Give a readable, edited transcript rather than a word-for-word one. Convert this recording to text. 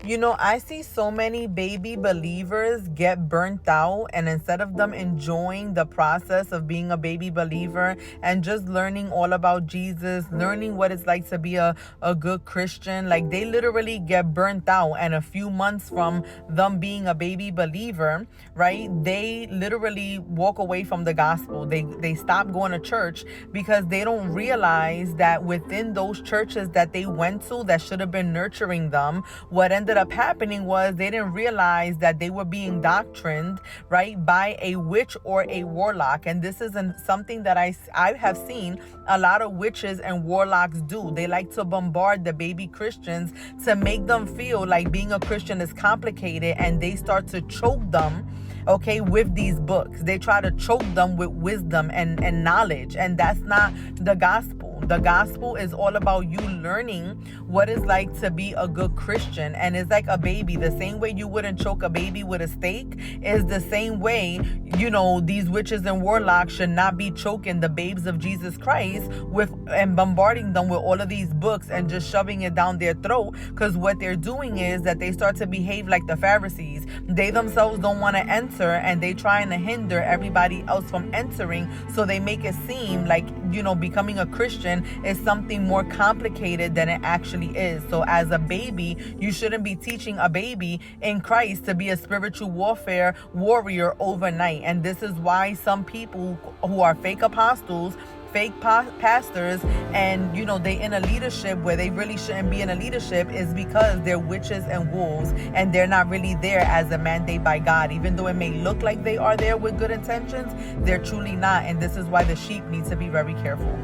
I see so many baby believers get burnt out, and instead of them enjoying the process of being a baby believer and just learning all about Jesus, learning what it's like to be a good Christian, like they literally get burnt out. And a few months from them being a baby believer, right, they literally walk away from the gospel. They stop going to church because they don't realize that within those churches that they went to that should have been nurturing them, what ended up happening was they didn't realize that they were being doctrined, right, by a witch or a warlock. And this isn't something that I have seen a lot of witches and warlocks do. They like to bombard the baby Christians to make them feel like being a Christian is complicated, and they start to choke them, okay, with these books. They try to choke them with wisdom and knowledge, and that's not the gospel. The gospel is all about you learning what it's like to be a good Christian. And it's like a baby. The same way you wouldn't choke a baby with a steak is the same way, these witches and warlocks should not be choking the babes of Jesus Christ with and bombarding them with all of these books and just shoving it down their throat. Because what they're doing is that they start to behave like the Pharisees. They themselves don't want to enter, and they trying to hinder everybody else from entering. So they make it seem like, becoming a Christian is something more complicated than it actually is. So as a baby, you shouldn't be teaching a baby in Christ to be a spiritual warfare warrior overnight. And this is why some people who are fake apostles, fake pastors, and they in a leadership where they really shouldn't be in a leadership, is because they're witches and wolves, and they're not really there as a mandate by God. Even though it may look like they are there with good intentions, they're truly not. And this is why the sheep need to be very careful.